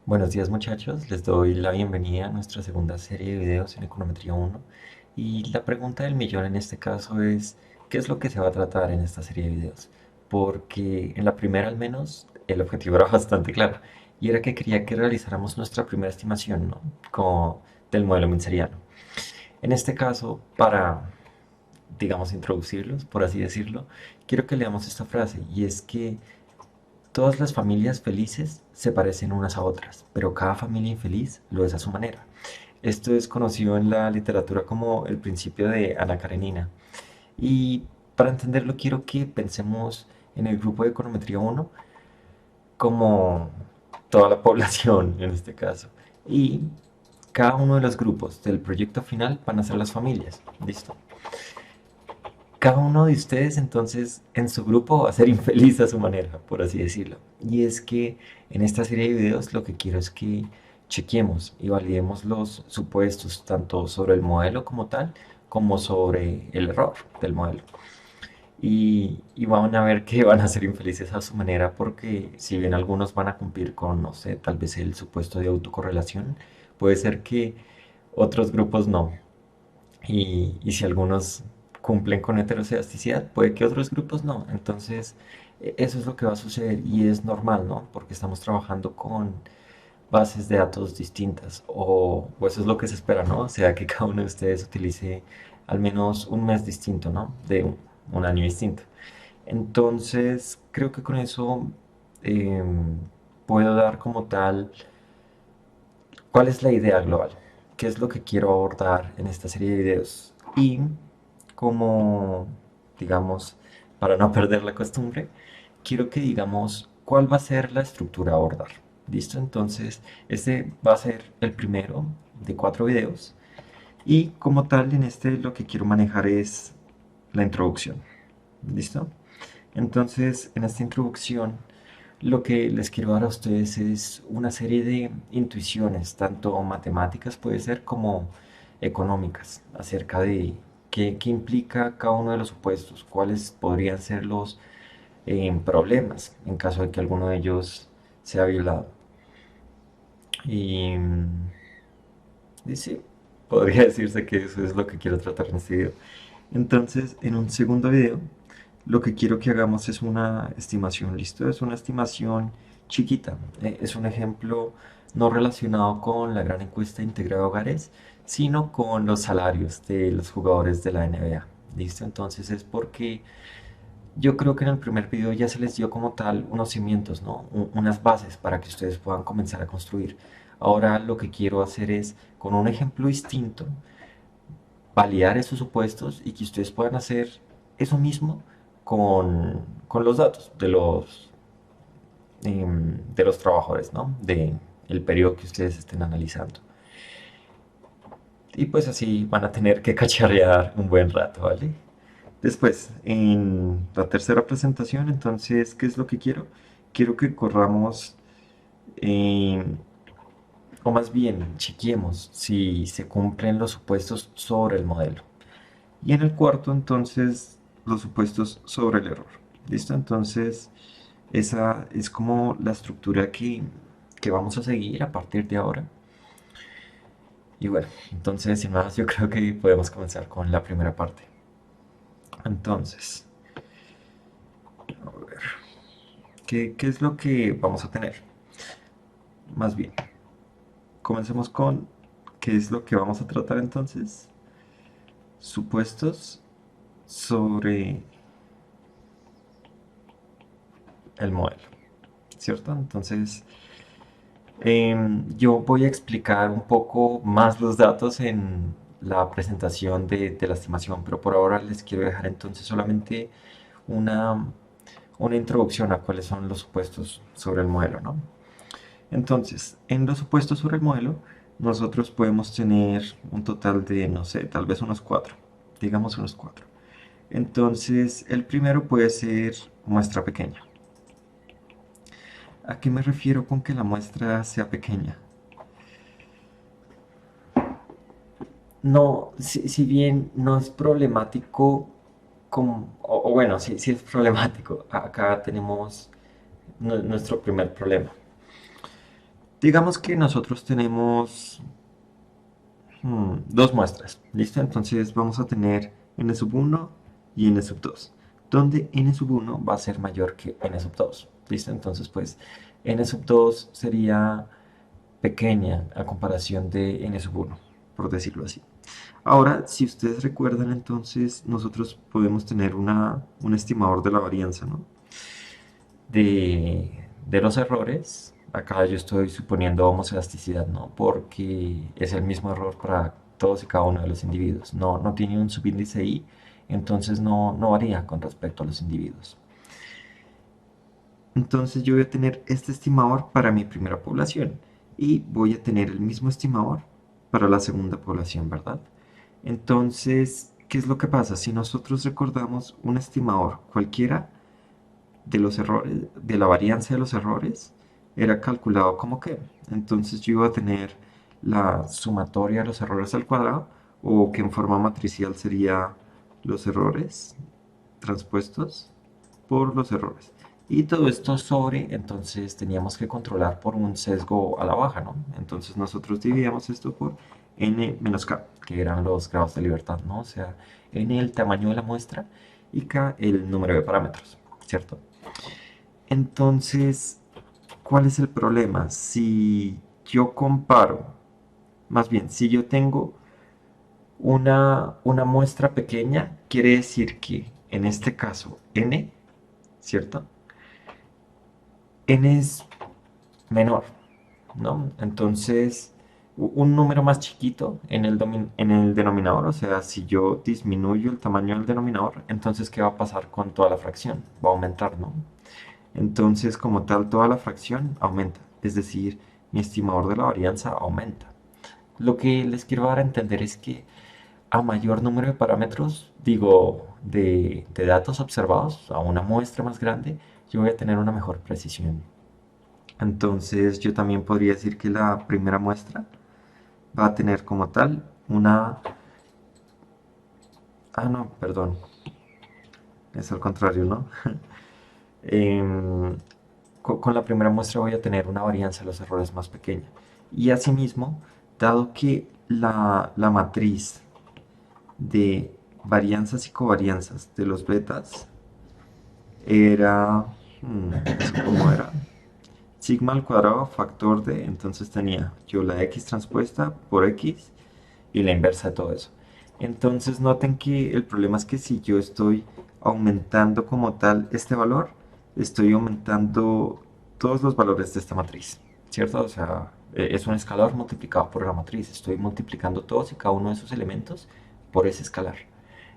Buenos días muchachos, les doy la bienvenida a nuestra segunda serie de videos en Econometría 1 y la pregunta del millón en este caso es ¿qué es lo que se va a tratar en esta serie de videos? Porque en la primera al menos el objetivo era bastante claro y era que quería que realizáramos nuestra primera estimación, ¿no? Como del modelo minseriano. En este caso, para digamos introducirlos, por así decirlo, quiero que leamos esta frase y es que todas las familias felices se parecen unas a otras, pero cada familia infeliz lo es a su manera. Esto es conocido en la literatura como el principio de Ana Karenina. Y para entenderlo quiero que pensemos en el grupo de econometría 1 como toda la población en este caso. Y cada uno de los grupos del proyecto final van a ser las familias. ¿Listo? Cada uno de ustedes entonces en su grupo va a ser infeliz a su manera, por así decirlo. Y es que en esta serie de videos lo que quiero es que chequemos y validemos los supuestos tanto sobre el modelo como tal, como sobre el error del modelo. Y van a ver que van a ser infelices a su manera porque si bien algunos van a cumplir con, no sé, tal vez el supuesto de autocorrelación, puede ser que otros grupos no. Y si algunos cumplen con heterocedasticidad, puede que otros grupos no. Entonces, eso es lo que va a suceder y es normal, ¿no? Porque estamos trabajando con bases de datos distintas o eso es lo que se espera, ¿no? O sea, que cada uno de ustedes utilice al menos un mes distinto, ¿no? De un año distinto. Entonces, creo que con eso puedo dar como tal cuál es la idea global, qué es lo que quiero abordar en esta serie de videos y como, digamos, para no perder la costumbre, quiero que digamos cuál va a ser la estructura a abordar. ¿Listo? Entonces, este va a ser el primero de 4 videos y como tal en este lo que quiero manejar es la introducción. ¿Listo? Entonces, en esta introducción, lo que les quiero dar a ustedes es una serie de intuiciones, tanto matemáticas puede ser como económicas, acerca de qué implica cada uno de los supuestos, cuáles podrían ser los problemas en caso de que alguno de ellos sea violado. Y, y sí, podría decirse que eso es lo que quiero tratar en este video. Entonces, en un segundo video, lo que quiero que hagamos es una estimación, ¿listo? Es una estimación chiquita. Es un ejemplo no relacionado con la gran encuesta integrada de hogares, sino con los salarios de los jugadores de la NBA. ¿Listo? Entonces es porque yo creo que en el primer video ya se les dio como tal unos cimientos, ¿no? Unas bases para que ustedes puedan comenzar a construir. Ahora lo que quiero hacer es, con un ejemplo distinto, validar esos supuestos y que ustedes puedan hacer eso mismo con los datos de los trabajadores, ¿no? De el periodo que ustedes estén analizando. Y pues así van a tener que cacharrear un buen rato, ¿vale? Después, en la tercera presentación, entonces, ¿qué es lo que quiero? Quiero que corramos, eh, o más bien, chequeemos si se cumplen los supuestos sobre el modelo. Y en el cuarto, entonces, los supuestos sobre el error. ¿Listo? Entonces, esa es como la estructura que vamos a seguir a partir de ahora. Y bueno, entonces, sin más, yo creo que podemos comenzar con la primera parte. Entonces, a ver, ¿qué es lo que vamos a tener? Más bien, comencemos con qué es lo que vamos a tratar entonces. Supuestos sobre el modelo, ¿cierto? Entonces, yo voy a explicar un poco más los datos en la presentación de la estimación, pero por ahora les quiero dejar entonces solamente una, una introducción a cuáles son los supuestos sobre el modelo, ¿no? Entonces, en los supuestos sobre el modelo, nosotros podemos tener un total de, no sé, tal vez unos cuatro, digamos unos cuatro. Entonces, el primero puede ser muestra pequeña. ¿A qué me refiero con que la muestra sea pequeña? No, si bien no es problemático, o bueno, sí es problemático. Acá tenemos nuestro primer problema. Digamos que nosotros tenemos dos muestras, ¿listo? Entonces vamos a tener n sub uno y n sub 2, donde n sub uno va a ser mayor que n sub 2, ¿listo? Entonces pues n sub 2 sería pequeña a comparación de n sub uno, por decirlo así. Ahora, si ustedes recuerdan, entonces nosotros podemos tener un estimador de la varianza, ¿no? De los errores. Acá yo estoy suponiendo homoelasticidad, ¿no? Porque es el mismo error para todos y cada uno de los individuos. No tiene un subíndice I, entonces no varía con respecto a los individuos. Entonces yo voy a tener este estimador para mi primera población y voy a tener el mismo estimador para la segunda población, ¿verdad? Entonces, ¿qué es lo que pasa? Si nosotros recordamos un estimador cualquiera de los errores, de la varianza de los errores, era calculado como que. Entonces yo iba a tener la sumatoria de los errores al cuadrado, o que en forma matricial sería los errores transpuestos por los errores. Y todo esto sobre, entonces teníamos que controlar por un sesgo a la baja, ¿no? Entonces nosotros dividíamos esto por n menos k, que eran los grados de libertad, ¿no? O sea, n el tamaño de la muestra y k el número de parámetros, ¿cierto? Entonces, ¿cuál es el problema? Si yo comparo, más bien, si yo tengo una muestra pequeña, quiere decir que en este caso n, ¿cierto? N es menor, ¿no? Entonces, un número más chiquito en el denominador, o sea, si yo disminuyo el tamaño del denominador, entonces, ¿qué va a pasar con toda la fracción? Va a aumentar, ¿no? Entonces, como tal, toda la fracción aumenta, es decir, mi estimador de la varianza aumenta. Lo que les quiero dar a entender es que a mayor número de parámetros, digo, de datos observados, a una muestra más grande, yo voy a tener una mejor precisión. Entonces, yo también podría decir que la primera muestra va a tener como tal una... Ah, no, perdón, es al contrario, ¿no? Em, con la primera muestra voy a tener una varianza de los errores más pequeña. Y asimismo, dado que la matriz de varianzas y covarianzas de los betas era... ¿Eso cómo era? Sigma al cuadrado factor de... Entonces tenía yo la x transpuesta por x y la inversa de todo eso. Entonces noten que el problema es que si yo estoy aumentando como tal este valor, estoy aumentando todos los valores de esta matriz, ¿cierto? O sea, es un escalar multiplicado por la matriz. Estoy multiplicando todos y cada uno de esos elementos por ese escalar.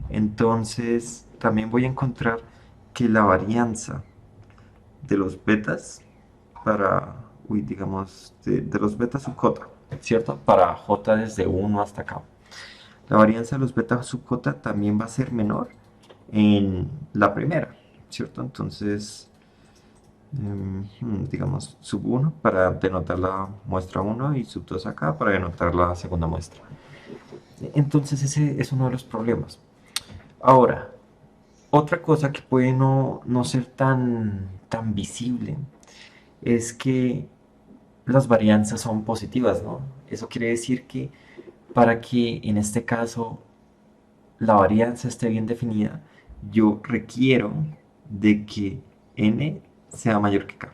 Entonces, también voy a encontrar que la varianza de los betas para, digamos, de los betas sub j, ¿cierto? Para j desde uno hasta k. La varianza de los beta sub j también va a ser menor en la primera, ¿cierto? Entonces, digamos, sub uno para denotar la muestra uno y sub 2 acá para denotar la segunda muestra. Entonces ese es uno de los problemas. Ahora, otra cosa que puede no ser tan visible es que las varianzas son positivas, ¿no? Eso quiere decir que para que en este caso la varianza esté bien definida, yo requiero de que n sea mayor que k.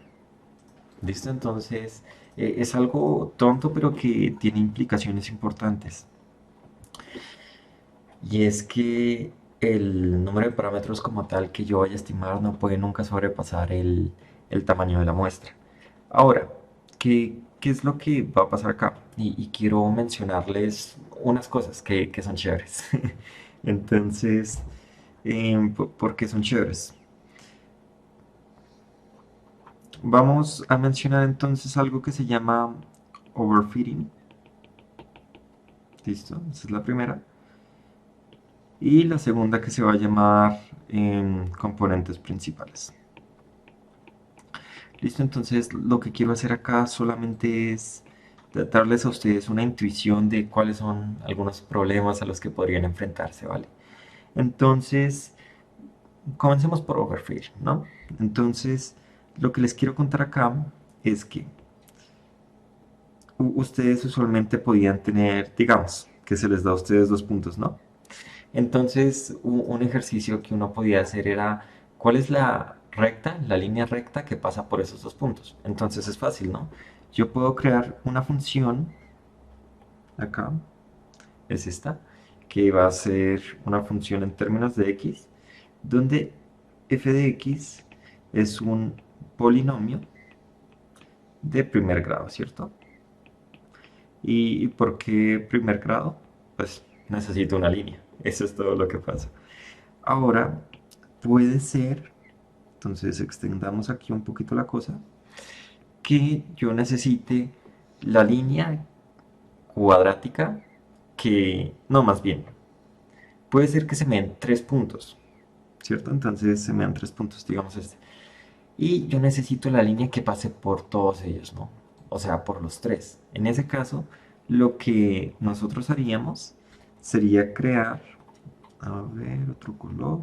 ¿Listo? Entonces, es algo tonto, pero que tiene implicaciones importantes. Y es que el número de parámetros como tal que yo vaya a estimar no puede nunca sobrepasar el tamaño de la muestra. Ahora, ¿qué es lo que va a pasar acá? Y quiero mencionarles unas cosas que son chéveres. Entonces, ¿por qué son chéveres? Vamos a mencionar entonces algo que se llama overfitting. ¿Listo? Esa es la primera. Y la segunda que se va a llamar componentes principales. Listo, entonces lo que quiero hacer acá solamente es darles a ustedes una intuición de cuáles son algunos problemas a los que podrían enfrentarse, ¿vale? Entonces, comencemos por overfit, ¿no? Entonces, lo que les quiero contar acá es que ustedes usualmente podían tener, digamos, que se les da a ustedes 2 puntos, ¿no? Entonces, un ejercicio que uno podía hacer era, ¿cuál es la recta, la línea recta que pasa por esos 2 puntos? Entonces es fácil, ¿no? Yo puedo crear una función, acá, es esta, que va a ser una función en términos de x, donde f de x es un polinomio de primer grado, ¿cierto? ¿Y por qué primer grado? Pues necesito una línea. Eso es todo lo que pasa. Ahora, puede ser, entonces extendamos aquí un poquito la cosa, que yo necesite la línea cuadrática que, no, más bien, puede ser que se me den 3 puntos, ¿cierto? Entonces se me dan 3 puntos, digamos este. Y yo necesito la línea que pase por todos ellos, ¿no? O sea, por los tres. En ese caso, lo que nosotros haríamos sería crear, a ver, otro color,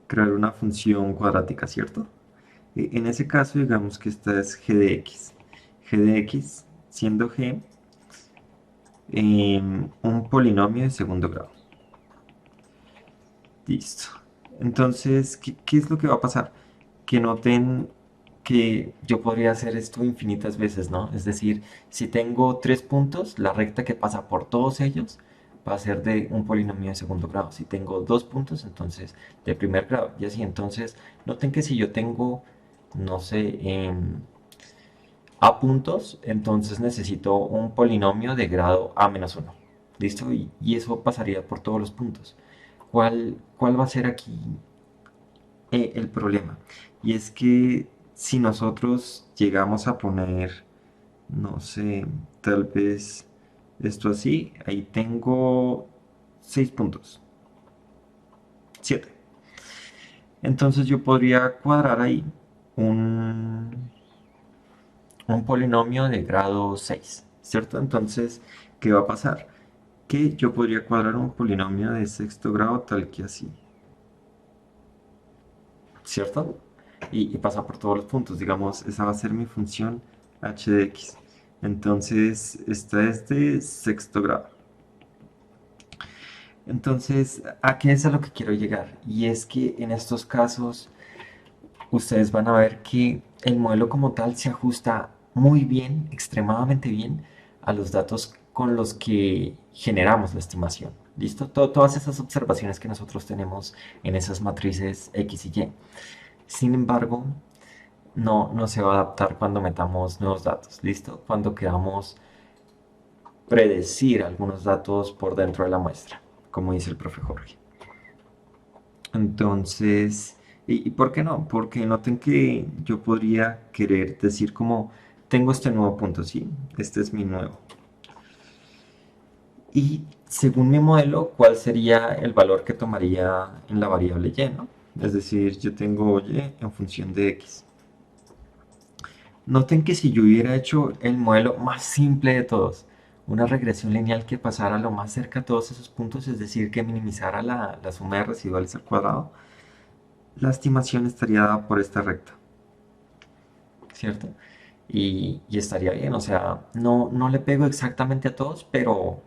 crear una función cuadrática, ¿cierto? En ese caso, digamos que esta es g de x. G de x, siendo g un polinomio de segundo grado. Listo. Entonces, ¿qué es lo que va a pasar? Que noten que yo podría hacer esto infinitas veces, ¿no? Es decir, si tengo 3 puntos, la recta que pasa por todos ellos va a ser de un polinomio de segundo grado. Si tengo 2 puntos, entonces de primer grado. Y así, entonces, noten que si yo tengo, no sé, a puntos, entonces necesito un polinomio de grado a menos uno. ¿Listo? Y eso pasaría por todos los puntos. ¿Cuál va a ser aquí el problema? Y es que si nosotros llegamos a poner, no sé, tal vez esto así, ahí tengo 6 puntos, 7. Entonces yo podría cuadrar ahí un, un polinomio de grado 6, ¿cierto? Entonces, ¿qué va a pasar? Que yo podría cuadrar un polinomio de sexto grado tal que así, ¿cierto? Y pasa por todos los puntos, digamos, esa va a ser mi función h de x. Entonces, esta es de sexto grado. Entonces, ¿a qué es a lo que quiero llegar? Y es que en estos casos, ustedes van a ver que el modelo como tal se ajusta muy bien, extremadamente bien, a los datos con los que generamos la estimación. ¿Listo? Todas esas observaciones que nosotros tenemos en esas matrices X y Y. Sin embargo, no se va a adaptar cuando metamos nuevos datos. ¿Listo? Cuando queramos predecir algunos datos por dentro de la muestra, como dice el profe Jorge. Entonces, ¿y por qué no? Porque noten que yo podría querer decir como, tengo este nuevo punto, ¿sí? Este es mi nuevo. Y según mi modelo, ¿cuál sería el valor que tomaría en la variable y, ¿no? Es decir, yo tengo y en función de x. Noten que si yo hubiera hecho el modelo más simple de todos, una regresión lineal que pasara lo más cerca a todos esos puntos, es decir, que minimizara la suma de residuales al cuadrado, la estimación estaría dada por esta recta, ¿cierto? Y estaría bien, o sea, no le pego exactamente a todos, pero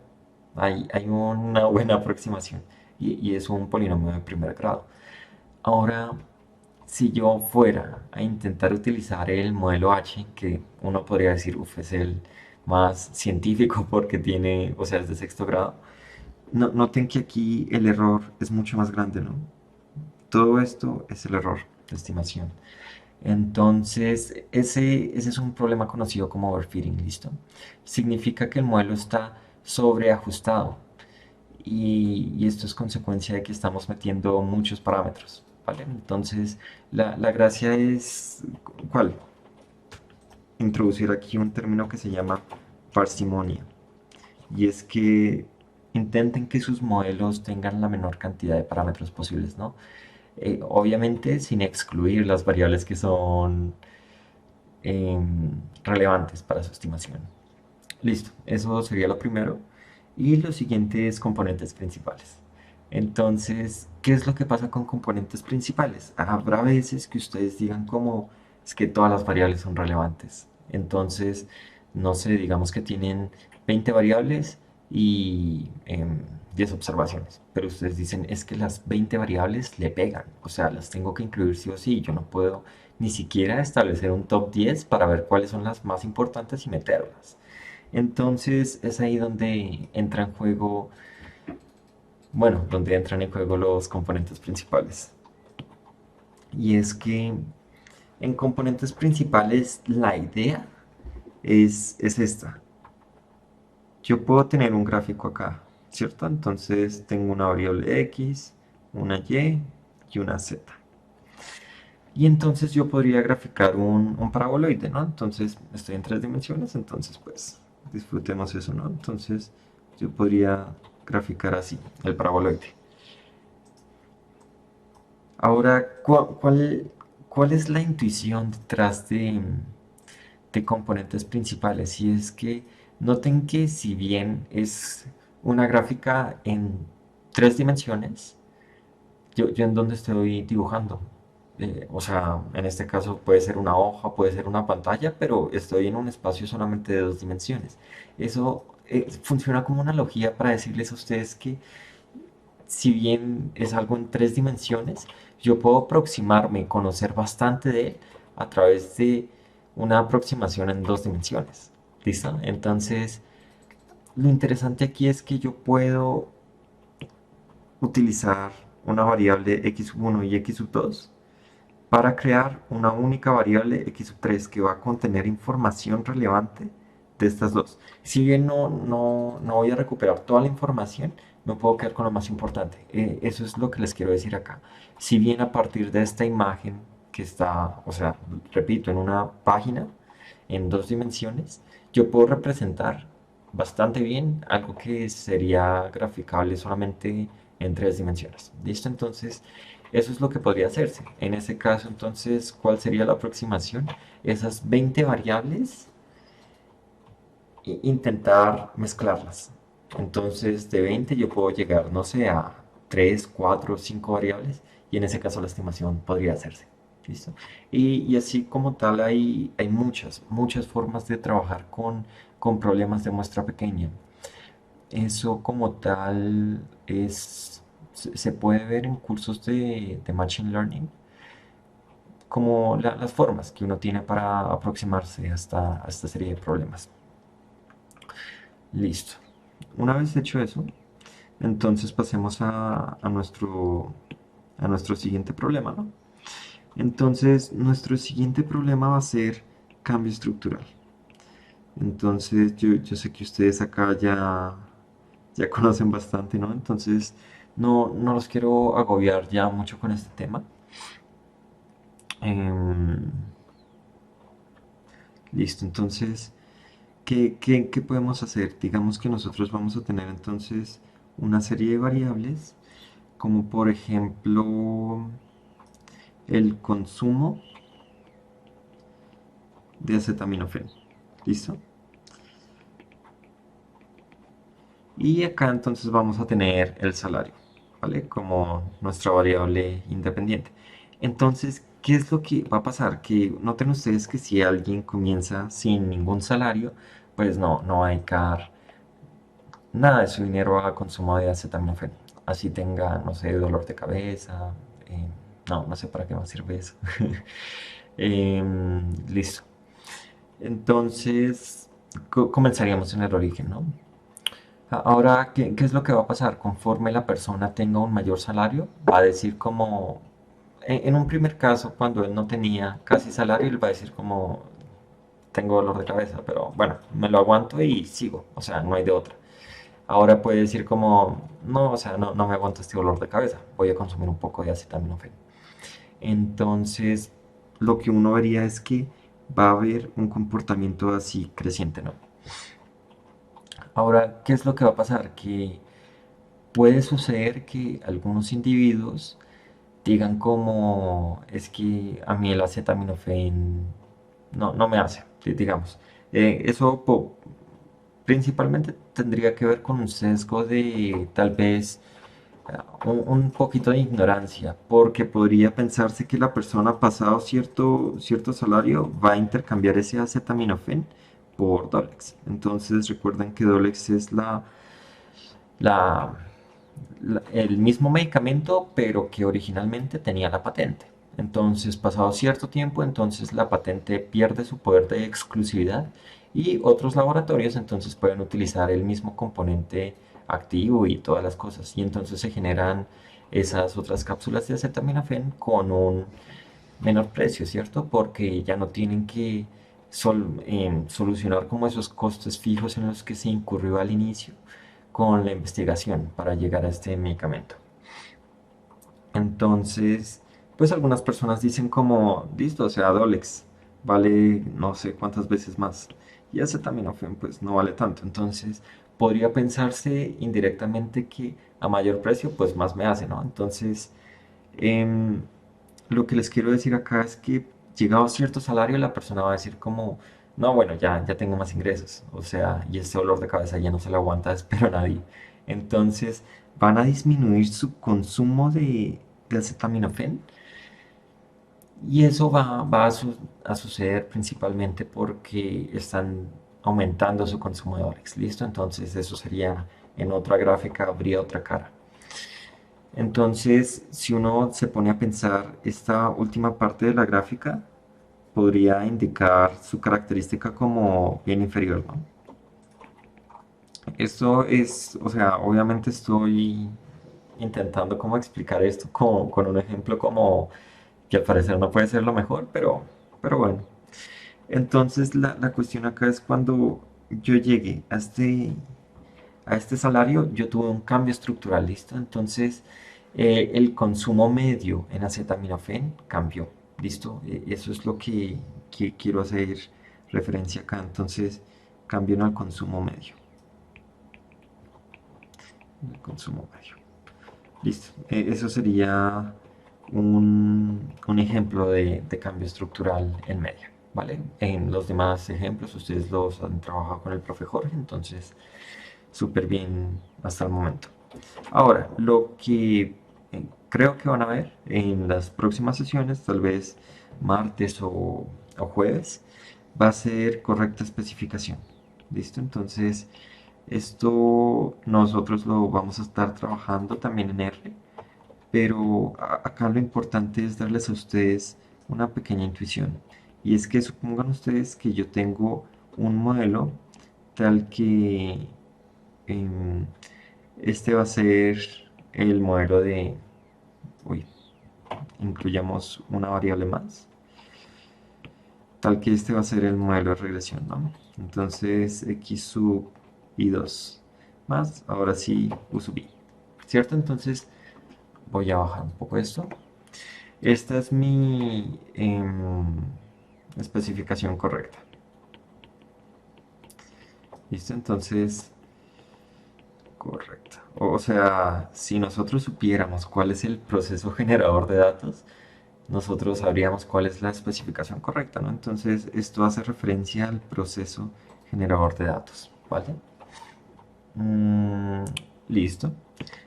hay una buena aproximación y es un polinomio de primer grado. Ahora, si yo fuera a intentar utilizar el modelo H, que uno podría decir, uff, es el más científico porque tiene, o sea, es de sexto grado, noten que aquí el error es mucho más grande, ¿no? Todo esto es el error de estimación. Entonces, ese es un problema conocido como overfitting, ¿listo? Significa que el modelo está sobreajustado y esto es consecuencia de que estamos metiendo muchos parámetros, ¿vale? Entonces, la gracia es, ¿cuál? Introducir aquí un término que se llama parsimonia. Y es que intenten que sus modelos tengan la menor cantidad de parámetros posibles, ¿no? Obviamente sin excluir las variables que son relevantes para su estimación. Listo, eso sería lo primero. Y lo siguiente es componentes principales. Entonces, ¿qué es lo que pasa con componentes principales? Habrá veces que ustedes digan como es que todas las variables son relevantes. Entonces, no sé, digamos que tienen 20 variables y 10 observaciones, pero ustedes dicen, es que las 20 variables le pegan, o sea, las tengo que incluir sí o sí, yo no puedo ni siquiera establecer un top 10 para ver cuáles son las más importantes y meterlas. Entonces es ahí donde entra en juego, bueno, donde entran en juego los componentes principales. Y es que en componentes principales la idea es esta. Yo puedo tener un gráfico acá, ¿cierto? Entonces tengo una variable X, una y una Z. Y entonces yo podría graficar un paraboloide, ¿no? Entonces estoy en tres dimensiones, entonces pues disfrutemos eso, ¿no? Entonces yo podría graficar así el paraboloide. Ahora, ¿cuál es la intuición detrás de componentes principales? Y es que noten que si bien es una gráfica en tres dimensiones, yo en donde estoy dibujando. O sea, en este caso puede ser una hoja, puede ser una pantalla, pero estoy en un espacio solamente de dos dimensiones. Eso funciona como una analogía para decirles a ustedes que si bien es algo en tres dimensiones, yo puedo aproximarme y conocer bastante de él a través de una aproximación en dos dimensiones. ¿Listo? Entonces, lo interesante aquí es que yo puedo utilizar una variable x1 y x2 para crear una única variable x3 que va a contener información relevante de estas dos. Si bien no voy a recuperar toda la información, me puedo quedar con lo más importante. Eso es lo que les quiero decir acá. Si bien a partir de esta imagen que está, o sea, repito, en una página en dos dimensiones, yo puedo representar bastante bien algo que sería graficable solamente en tres dimensiones. ¿Listo? Entonces, eso es lo que podría hacerse. En ese caso, entonces, ¿cuál sería la aproximación? Esas 20 variables e intentar mezclarlas. Entonces, de 20 yo puedo llegar, no sé, a 3 4 5 variables y en ese caso la estimación podría hacerse. ¿Listo? Y así como tal hay muchas formas de trabajar con problemas de muestra pequeña. Eso como tal se puede ver en cursos de Machine Learning como las formas que uno tiene para aproximarse a esta serie de problemas. Listo. Una vez hecho eso, entonces pasemos a nuestro siguiente problema, ¿no? Entonces, nuestro siguiente problema va a ser cambio estructural. Entonces, yo sé que ustedes acá ya conocen bastante, ¿no? Entonces, no los quiero agobiar ya mucho con este tema. Em, listo, entonces, ¿qué podemos hacer? Digamos que nosotros vamos a tener entonces una serie de variables, como por ejemplo el consumo de acetaminofén. ¿Listo? Y acá entonces vamos a tener el salario, ¿vale? Como nuestra variable independiente. Entonces, ¿qué es lo que va a pasar? Que noten ustedes que si alguien comienza sin ningún salario, pues no va a dedicar nada de su dinero a consumo de acetaminofén. Así tenga, no sé, dolor de cabeza. eh, no sé para qué más sirve eso. Listo. Entonces, comenzaríamos en el origen, ¿no? Ahora, ¿qué es lo que va a pasar? Conforme la persona tenga un mayor salario, va a decir como, en un primer caso, cuando él no tenía casi salario, él va a decir como, tengo dolor de cabeza, pero bueno, me lo aguanto y sigo, o sea, no hay de otra. Ahora puede decir como, no, o sea, no me aguanto este dolor de cabeza, voy a consumir un poco de acetaminofén. Entonces, lo que uno vería es que va a haber un comportamiento así creciente, ¿no? Ahora, ¿qué es lo que va a pasar? Que puede suceder que algunos individuos digan como, es que a mí el acetaminofén no me hace, digamos. Eso principalmente tendría que ver con un sesgo de tal vez un poquito de ignorancia, porque podría pensarse que la persona pasado cierto salario va a intercambiar ese acetaminofén por Dolex. Entonces recuerden que Dolex es la, el mismo medicamento, pero que originalmente tenía la patente. Entonces, pasado cierto tiempo, entonces la patente pierde su poder de exclusividad y otros laboratorios entonces pueden utilizar el mismo componente activo y todas las cosas. Y entonces se generan esas otras cápsulas de acetaminofén con un menor precio, ¿cierto? Porque ya no tienen que solucionar como esos costes fijos en los que se incurrió al inicio con la investigación para llegar a este medicamento. Entonces, pues algunas personas dicen como, listo, o sea, Dolex vale no sé cuántas veces más y acetaminofén pues no vale tanto. Entonces, podría pensarse indirectamente que a mayor precio pues más me hace, ¿no? Entonces, em, lo que les quiero decir acá es que llegado a cierto salario la persona va a decir como, no, bueno, ya tengo más ingresos, o sea, y ese dolor de cabeza ya no se lo aguanta, espero nadie. Entonces van a disminuir su consumo de acetaminofén y eso a suceder principalmente porque están aumentando su consumo de Orex, ¿listo? Entonces eso sería, en otra gráfica habría otra cara. Entonces, si uno se pone a pensar, esta última parte de la gráfica podría indicar su característica como bien inferior, ¿no? Esto es, o sea, obviamente estoy intentando como explicar esto con un ejemplo como que al parecer no puede ser lo mejor, pero bueno. Entonces, la cuestión acá es cuando yo llegué a este salario, yo tuve un cambio estructural, ¿listo? Entonces, el consumo medio en acetaminofén cambió, ¿listo? Eso es lo que quiero hacer referencia acá. Entonces, cambio en el consumo medio. El consumo medio. Listo. Eso sería un ejemplo de cambio estructural en media, ¿vale? En los demás ejemplos, ustedes los han trabajado con el profe Jorge, entonces súper bien hasta el momento. Ahora, lo que creo que van a ver en las próximas sesiones, tal vez martes o jueves, va a ser correcta especificación. ¿Listo? Entonces, esto nosotros lo vamos a estar trabajando también en R, pero acá lo importante es darles a ustedes una pequeña intuición. Y es que supongan ustedes que yo tengo un modelo tal que em, este va a ser el modelo de, uy, incluyamos una variable más, tal que este va a ser el modelo de regresión, ¿no? Entonces x sub i2 más, ahora sí, u sub i, ¿cierto? Entonces voy a bajar un poco esto. Esta es mi especificación correcta. ¿Listo? Entonces, correcta. O sea, si nosotros supiéramos cuál es el proceso generador de datos, nosotros sabríamos cuál es la especificación correcta, ¿no? Entonces, esto hace referencia al proceso generador de datos, ¿vale? Mm, listo.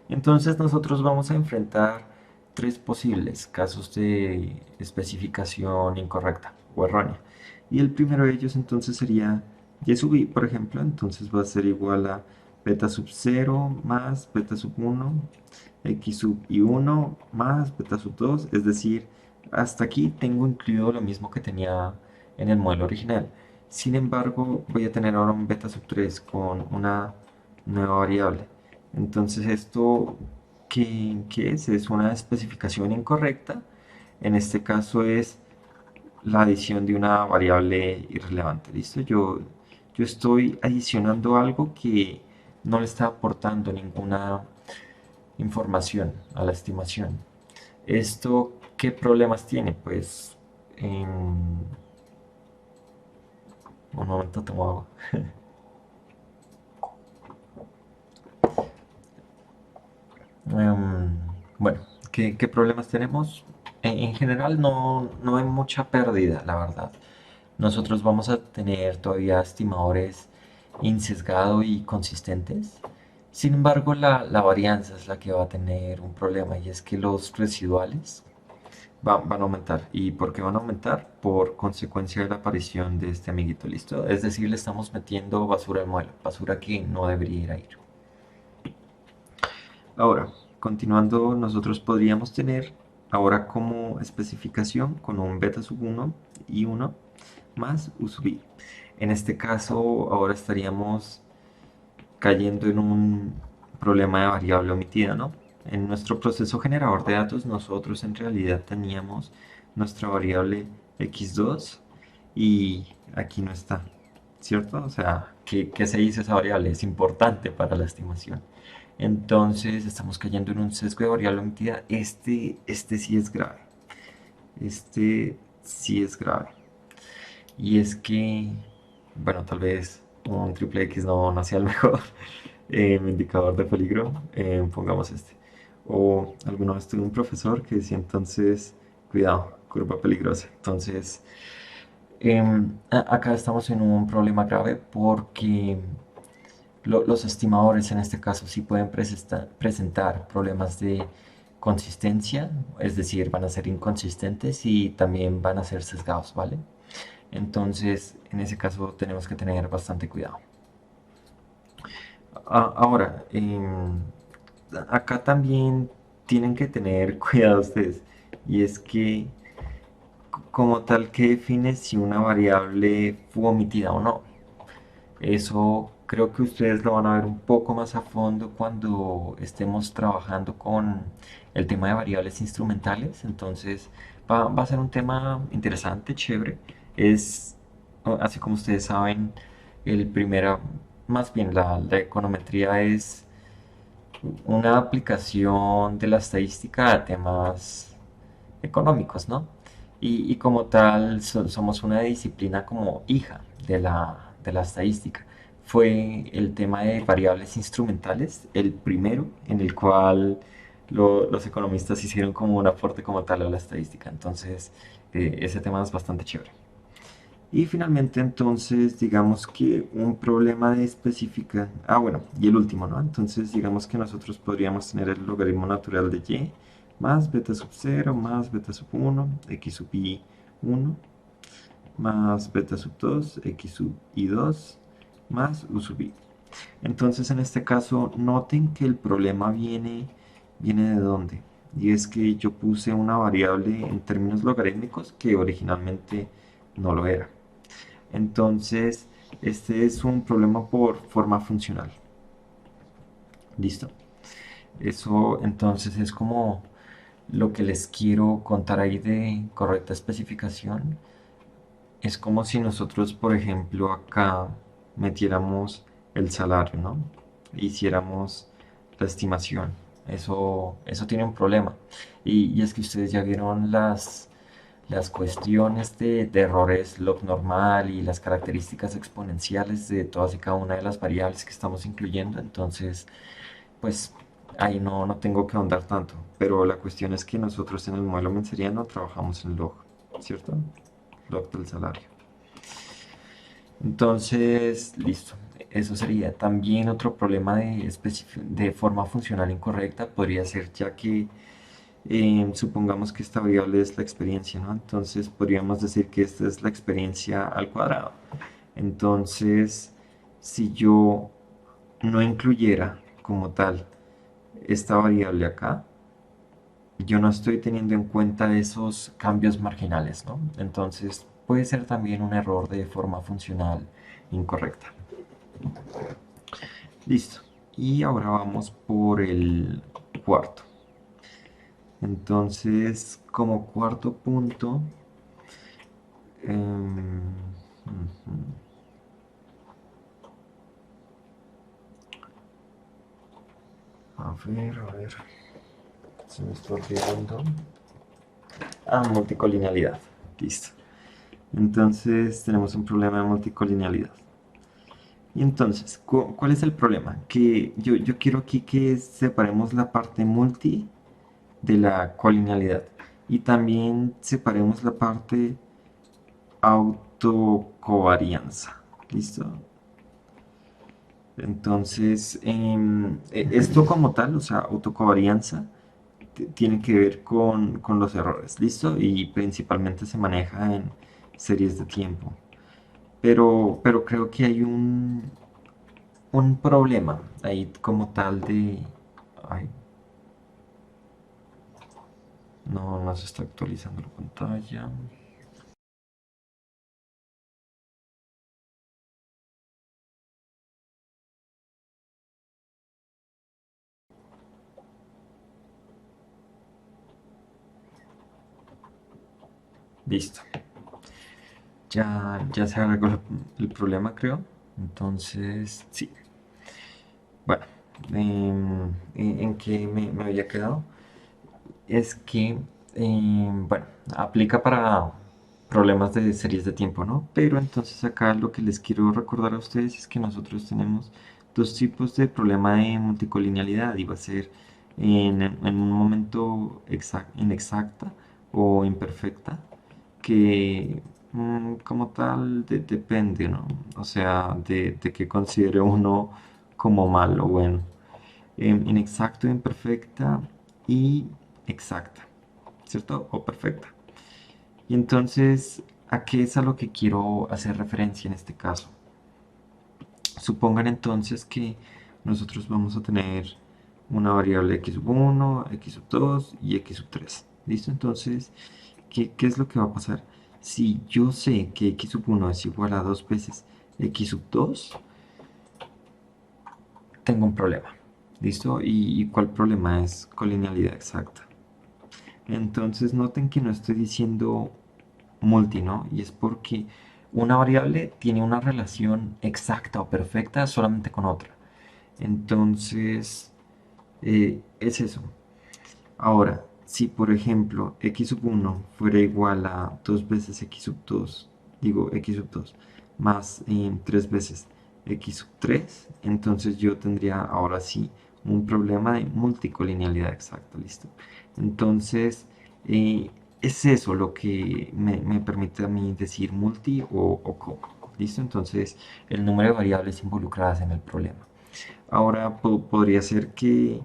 Entonces, nosotros vamos a enfrentar tres posibles casos de especificación incorrecta o errónea. Y el primero de ellos entonces sería y sub i, por ejemplo, entonces va a ser igual a beta sub 0 más beta sub 1, x sub i1 más beta sub 2, es decir, hasta aquí tengo incluido lo mismo que tenía en el modelo original. Sin embargo, voy a tener ahora un beta sub 3 con una nueva variable. Entonces, ¿esto qué es? Es una especificación incorrecta. En este caso es la adición de una variable irrelevante. ¿Listo? Yo estoy adicionando algo que no le está aportando ninguna información a la estimación. ¿Esto qué problemas tiene? Pues en un momento tomo agua. Em, bueno, ¿qué problemas tenemos? En general no hay mucha pérdida, la verdad. Nosotros vamos a tener todavía estimadores insesgados y consistentes. Sin embargo, la varianza es la que va a tener un problema y es que los residuales van a aumentar. ¿Y por qué van a aumentar? Por consecuencia de la aparición de este amiguito, ¿listo? Es decir, le estamos metiendo basura al modelo, basura que no debería ir. Ahora, continuando, nosotros podríamos tener ahora como especificación con un beta sub uno y uno más u sub i. En este caso, ahora estaríamos cayendo en un problema de variable omitida, ¿no? En nuestro proceso generador de datos, nosotros en realidad teníamos nuestra variable x2 y aquí no está, ¿cierto? O sea, ¿qué se dice esa variable? Es importante para la estimación. Entonces estamos cayendo en un sesgo de variable omitida. Este sí es grave. Este sí es grave. Y es que, bueno, tal vez un triple X no sea el mejor indicador de peligro. Pongamos este. O alguna vez tuve un profesor que decía entonces, cuidado, curva peligrosa. Entonces, acá estamos en un problema grave porque los estimadores en este caso sí pueden presentar problemas de consistencia, es decir, van a ser inconsistentes y también van a ser sesgados, ¿vale? Entonces, en ese caso tenemos que tener bastante cuidado. Ahora, acá también tienen que tener cuidado ustedes, y es que como tal que define si una variable fue omitida o no. Eso creo que ustedes lo van a ver un poco más a fondo cuando estemos trabajando con el tema de variables instrumentales. Entonces va a ser un tema interesante, chévere. Es, así como ustedes saben, el primera, más bien la econometría es una aplicación de la estadística a temas económicos, ¿no? Y como tal somos una disciplina como hija de la estadística. Fue el tema de variables instrumentales, el primero en el cual los economistas hicieron como un aporte como tal a la estadística. Entonces, ese tema es bastante chévere. Y finalmente, entonces, digamos que un problema de específica. Ah, bueno, y el último, ¿no? Entonces, digamos que nosotros podríamos tener el logaritmo natural de y más beta sub 0 más beta sub uno x sub i 1 más beta sub 2 x sub i 2 más u sub i. Entonces, en este caso, noten que el problema viene de dónde. Y es que yo puse una variable en términos logarítmicos que originalmente no lo era. Entonces, este es un problema por forma funcional. ¿Listo? Eso entonces es como lo que les quiero contar ahí de correcta especificación. Es como si nosotros, por ejemplo, acá metiéramos el salario, ¿no? Hiciéramos la estimación. Eso tiene un problema. Y es que ustedes ya vieron las cuestiones de errores log normal y las características exponenciales de todas y cada una de las variables que estamos incluyendo. Entonces, pues ahí no tengo que ahondar tanto. Pero la cuestión es que nosotros en el modelo menseriano trabajamos en log, ¿cierto? Log del salario. Entonces, listo. Eso sería también otro problema de forma funcional incorrecta. Podría ser ya que supongamos que esta variable es la experiencia, ¿no? Entonces podríamos decir que esta es la experiencia al cuadrado. Entonces, si yo no incluyera como tal esta variable acá, yo no estoy teniendo en cuenta esos cambios marginales, ¿no? Entonces puede ser también un error de forma funcional incorrecta. Listo. Y ahora vamos por el cuarto. Entonces, como cuarto punto, a ver, se me está olvidando. Ah, multicolinealidad. Listo. Entonces tenemos un problema de multicolinealidad. Y entonces, ¿cuál es el problema? Que yo quiero aquí que separemos la parte multi de la colinealidad. Y también separemos la parte autocovarianza. ¿Listo? Entonces, esto como tal, o sea, autocovarianza, tiene que ver con los errores, ¿listo? Y principalmente se maneja en series de tiempo. Pero creo que hay un problema ahí como tal de... Ay, no se está actualizando la pantalla. Listo. Ya se arregló el problema, creo. Entonces, sí. Bueno, ¿en qué me había quedado? Es que, bueno, aplica para problemas de series de tiempo, ¿no? Pero entonces acá lo que les quiero recordar a ustedes es que nosotros tenemos dos tipos de problema de multicolinealidad y va a ser en un momento inexacta o imperfecta que como tal depende, ¿no? O sea, de que considere uno como malo o bueno. Inexacto, imperfecta y exacta, ¿cierto? O perfecta. Y entonces, ¿a qué es a lo que quiero hacer referencia en este caso? Supongan entonces que nosotros vamos a tener una variable x sub 1, x sub 2 y x sub 3. ¿Listo? Entonces, ¿qué es lo que va a pasar? Si yo sé que x sub 1 es igual a 2 veces x sub 2, tengo un problema. ¿Listo? ¿Y cuál problema es colinealidad exacta? Entonces noten que no estoy diciendo multi, ¿no? Y es porque una variable tiene una relación exacta o perfecta solamente con otra. Entonces, es eso. Ahora, si por ejemplo x sub 1 fuera igual a 2 veces x sub 2, digo x sub 2, más 3 veces x sub 3, entonces yo tendría ahora sí un problema de multicolinealidad exacta, ¿listo? Entonces, es eso lo que me permite a mí decir multi o co, ¿listo? Entonces, el número de variables involucradas en el problema. Ahora podría ser que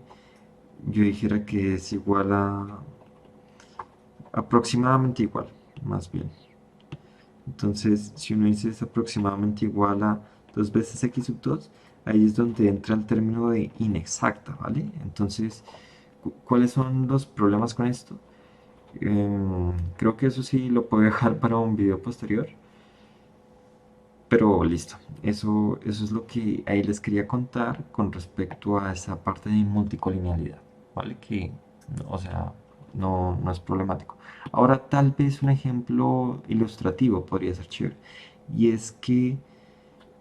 yo dijera que es igual a aproximadamente igual, más bien. Entonces, si uno dice es aproximadamente igual a 2 veces x sub 2, ahí es donde entra el término de inexacta, ¿vale? Entonces, ¿cuáles son los problemas con esto? Creo que eso sí lo puedo dejar para un video posterior. Pero listo, eso es lo que ahí les quería contar con respecto a esa parte de multicolinealidad, ¿vale? Que, o sea, no es problemático. Ahora, tal vez un ejemplo ilustrativo podría ser chévere. Y es que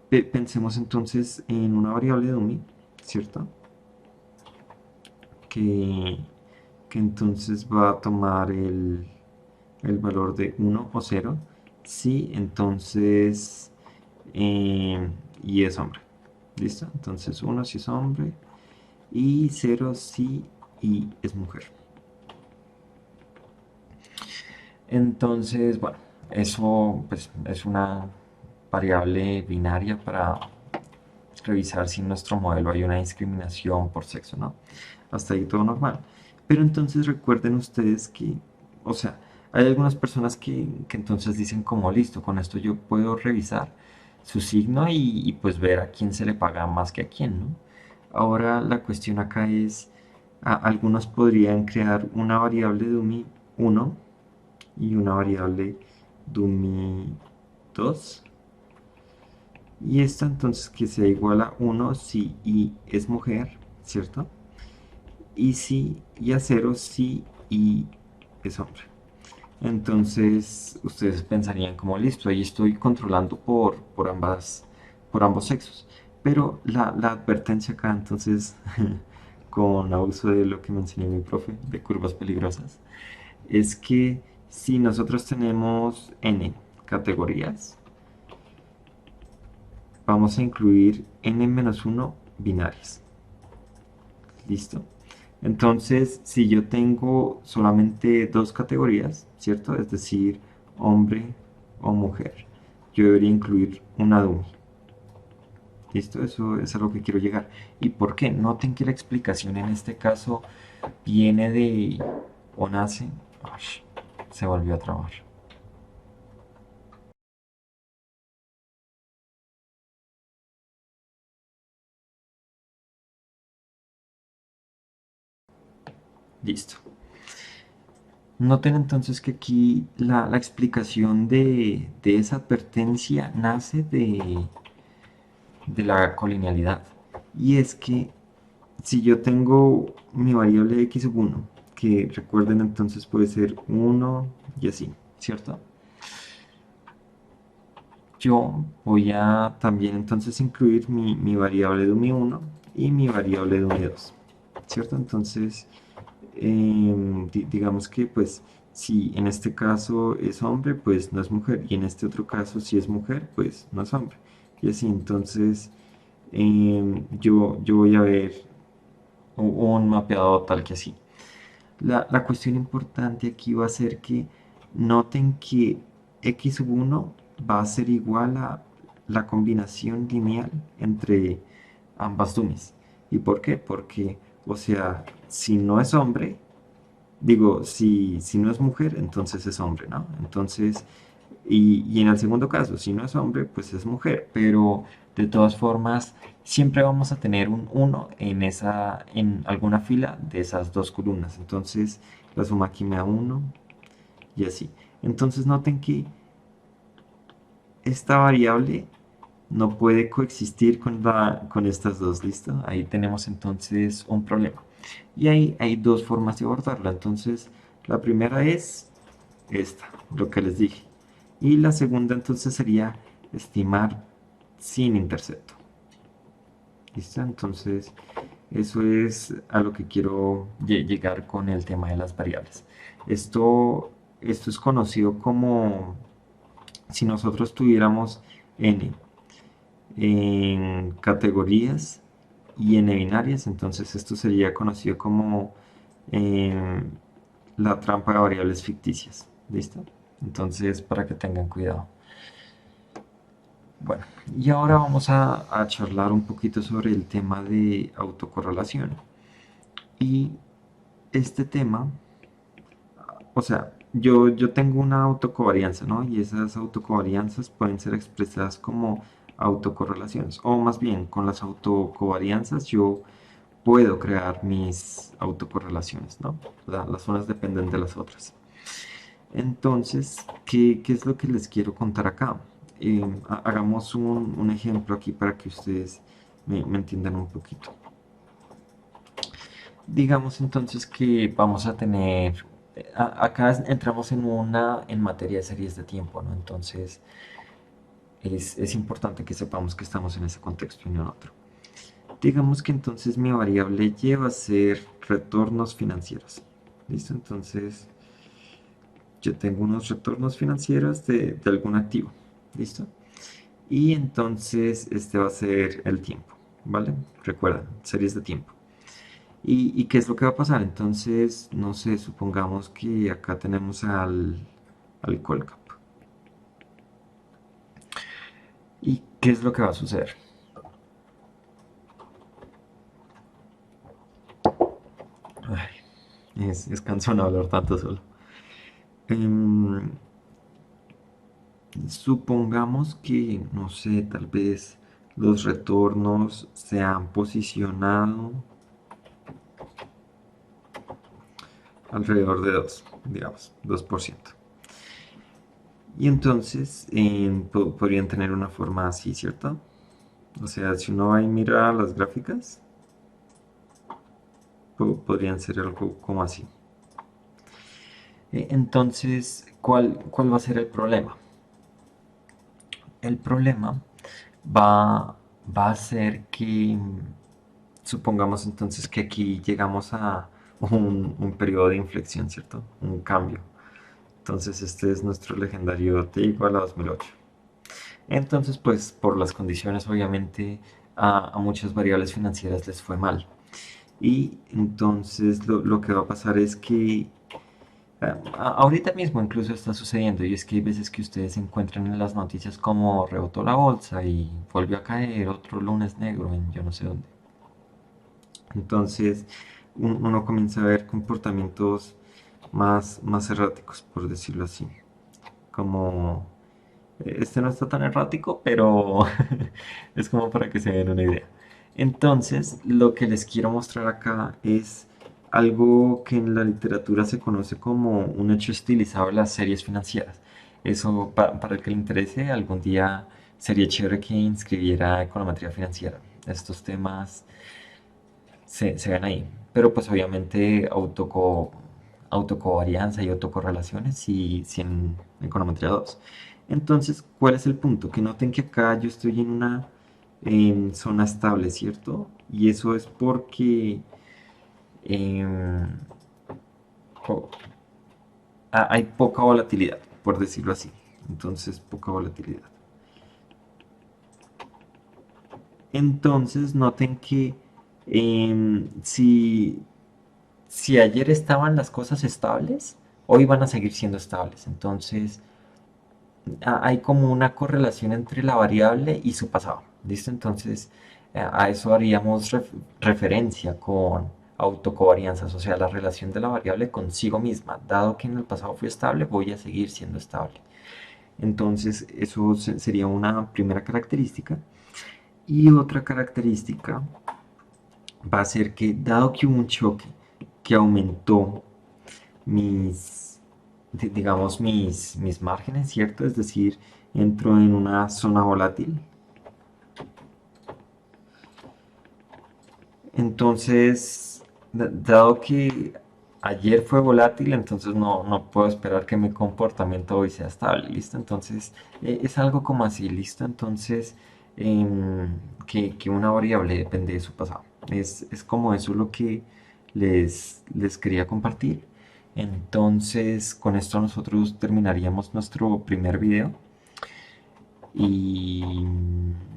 pensemos entonces en una variable dummy, ¿cierto? Que, que entonces va a tomar el valor de 1 o 0. Sí, entonces eh, y es hombre. ¿Listo? Entonces 1 si es hombre y 0 si y es mujer. Entonces, bueno, eso pues, es una variable binaria para revisar si en nuestro modelo hay una discriminación por sexo, ¿no? Hasta ahí todo normal. Pero entonces recuerden ustedes que, o sea, hay algunas personas que entonces dicen como listo, con esto yo puedo revisar su signo pues ver a quién se le paga más que a quién, ¿no? Ahora la cuestión acá es, algunos podrían crear una variable dummy 1 y una variable dummy 2 y esta entonces que sea igual a 1 si y es mujer, ¿cierto? Y si y a 0 si y es hombre. Entonces ustedes pensarían como listo, ahí estoy controlando por ambos sexos. Pero la advertencia acá entonces, con abuso de lo que me enseñó mi profe de curvas peligrosas, es que si nosotros tenemos n categorías, vamos a incluir n-1 binarias. ¿Listo? Entonces, si yo tengo solamente dos categorías, ¿cierto? Es decir, hombre o mujer, yo debería incluir una dummy. ¿Listo? Eso es a lo que quiero llegar. ¿Y por qué? Noten que la explicación en este caso viene de o nace. Ash, se volvió a trabar. Listo. Noten entonces que aquí la explicación de esa advertencia nace de la colinealidad. Y es que si yo tengo mi variable x sub 1, que recuerden entonces puede ser 1 y así, ¿cierto? Yo voy a también entonces incluir mi variable de umi 1 y mi variable de umi 2, ¿cierto? Entonces, digamos que pues si en este caso es hombre, pues no es mujer, y en este otro caso si es mujer, pues no es hombre. Y así entonces yo voy a ver un mapeado tal que así. La cuestión importante aquí va a ser que noten que x sub 1 va a ser igual a la combinación lineal entre ambas dummies. ¿Y por qué? Porque, o sea, si no es hombre, digo, si no es mujer, entonces es hombre, ¿no? Entonces, y en el segundo caso, si no es hombre, pues es mujer, pero de todas formas, siempre vamos a tener un uno en alguna fila de esas dos columnas. Entonces, la suma aquí me da 1 y así. Entonces, noten que esta variable no puede coexistir con estas dos, ¿listo? Ahí tenemos entonces un problema. Y ahí hay dos formas de abordarla. Entonces, la primera es esta, lo que les dije. Y la segunda entonces sería estimar sin intercepto. ¿Listo? Entonces, eso es a lo que quiero llegar con el tema de las variables. Esto, esto es conocido como si nosotros tuviéramos n en categorías y n binarias, entonces esto sería conocido como em, la trampa de variables ficticias. ¿Listo? Entonces, para que tengan cuidado. Bueno, y ahora vamos a charlar un poquito sobre el tema de autocorrelación. Y este tema, o sea, yo tengo una autocovarianza, ¿no? Y esas autocovarianzas pueden ser expresadas como autocorrelaciones. O más bien, con las autocovarianzas yo puedo crear mis autocorrelaciones, ¿no? Las unas dependen de las otras. Entonces, ¿qué es lo que les quiero contar acá? Hagamos un ejemplo aquí para que ustedes me entiendan un poquito. Digamos entonces que vamos a tener, acá entramos en materia de series de tiempo, ¿no? Entonces es importante que sepamos que estamos en ese contexto y no en otro. Digamos que entonces mi variable y va a ser retornos financieros. ¿Listo? Entonces yo tengo unos retornos financieros de algún activo. ¿Listo? Y entonces este va a ser el tiempo, ¿vale? Recuerden, series de tiempo. ¿Y qué es lo que va a pasar? Entonces, no sé, supongamos que acá tenemos al Colcap. ¿Y qué es lo que va a suceder? Ay, es cansón hablar tanto solo. Em, Supongamos que, no sé, tal vez los retornos se han posicionado alrededor de 2, digamos, 2%. Y entonces podrían tener una forma así, ¿cierto? O sea, si uno va y mira las gráficas, podrían ser algo como así. Entonces, ¿cuál va a ser el problema? El problema va, va a ser que, supongamos entonces que aquí llegamos a un periodo de inflexión, ¿cierto? Un cambio. Entonces, este es nuestro legendario t igual a 2008. Entonces, pues por las condiciones, obviamente, a muchas variables financieras les fue mal. Y entonces lo que va a pasar es que Ahorita mismo incluso está sucediendo y es que hay veces que ustedes se encuentran en las noticias como rebotó la bolsa y volvió a caer otro lunes negro en yo no sé dónde. Entonces uno comienza a ver comportamientos más erráticos, por decirlo así. Como este no está tan errático, pero es como para que se den una idea. Entonces, lo que les quiero mostrar acá es algo que en la literatura se conoce como un hecho estilizado de las series financieras. Eso, para el que le interese, algún día sería chévere que inscribiera econometría financiera. Estos temas se ven ahí. Pero pues obviamente autocovarianza y autocorrelaciones sí en econometría 2. Entonces, ¿cuál es el punto? Que noten que acá yo estoy en una zona estable, ¿cierto? Y eso es porque em, po- hay poca volatilidad, por decirlo así. Entonces, poca volatilidad. Entonces, noten que si ayer estaban las cosas estables, hoy van a seguir siendo estables. Entonces, hay como una correlación entre la variable y su pasado. ¿Listo? Entonces, a eso haríamos referencia con autocovarianzas, o sea, la relación de la variable consigo misma. Dado que en el pasado fue estable, voy a seguir siendo estable. Entonces, eso sería una primera característica. Y otra característica va a ser que, dado que hubo un choque que aumentó digamos, mis márgenes, ¿cierto? Es decir, entro en una zona volátil. Entonces, dado que ayer fue volátil, entonces no puedo esperar que mi comportamiento hoy sea estable, ¿listo? Entonces, es algo como así, ¿listo? Entonces, que una variable depende de su pasado. Es como eso lo que les quería compartir. Entonces, con esto nosotros terminaríamos nuestro primer video. Y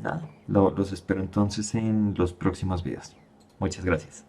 nada, los espero entonces en los próximos videos. Muchas gracias.